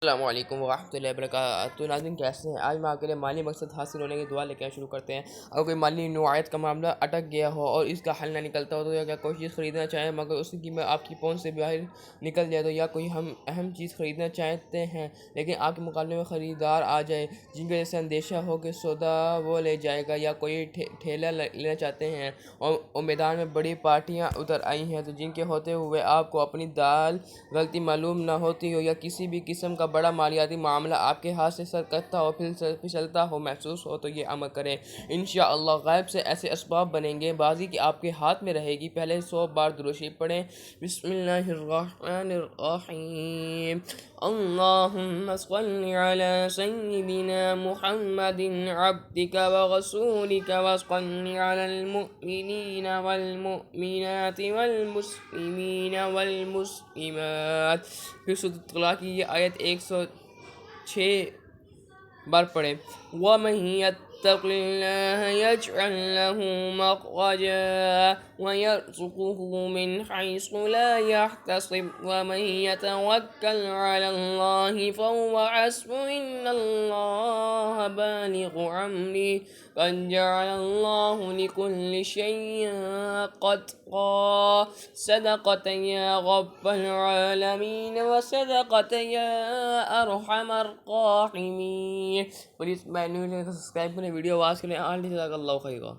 السلام علیکم ورحمۃ اللہ وبرکاتہ۔ ناظرین کیسے ہیں؟ آج میں آپ کے لیے مالی مقصد حاصل ہونے کی دعا لے کے شروع کرتے ہیں۔ اگر کوئی مالی نوعیت کا معاملہ اٹک گیا ہو اور اس کا حل نہ نکلتا ہو تو یا کوئی چیز خریدنا چاہیں مگر اس کی قیمت آپ کی پہنچ سے باہر نکل جائے تو یا کوئی ہم اہم چیز خریدنا چاہتے ہیں لیکن آپ کے مقابلے میں خریدار آ جائے جن کی وجہ سے اندیشہ ہو کہ سودا وہ لے جائے گا، یا کوئی ٹھیلا لینا چاہتے ہیں اور میدان میں بڑی پارٹیاں اتر آئی ہیں تو جن کے ہوتے ہوئے آپ کو اپنی دال غلطی معلوم نہ ہوتی ہو، یا کسی بھی قسم کا بڑا مالیاتی معاملہ آپ کے ہاتھ سے سرکتا ہو پھسلتا ہو محسوس ہو تو یہ عمل کریں۔ انشاءاللہ غیب سے ایسے اسباب بنیں گے، بازی کی آپ کے ہاتھ میں رہے گی۔ پہلے 100 بار درود شریف پڑھیں۔ بسم اللہ الرحمن الرحیم۔ اللہم صل علی سیدنا محمد عبدک ورسولک وصل علی المؤمنین والمؤمنات والمسلمین والمسلمات۔ پھر سورۃ طلاق کی یہ آیت 106 بار پڑھیں۔ وَمَن يَتَّقِ اللَّهَ يَجْعَل لَّهُ مَخْرَجًا وَيَرْزُقْهُ مِنْ حَيْثُ لَا يَحْتَسِبُ وَمَن يَتَوَكَّلْ عَلَى اللَّهِ فَهُوَ حَسْبُهُ إِنَّ اللَّهَ بَالِغُ أَمْرِهِ قَدْ جَعَلَ اللَّهُ لِكُلِّ شَيْءٍ قَدْرًا۔ صدقت یا رب العالمین وصدقت یا ارحم الراحمین۔ پلیز میں نے سبسکرائب کریں، ویڈیو آواز کریں۔ جزاک اللہ خیرہ۔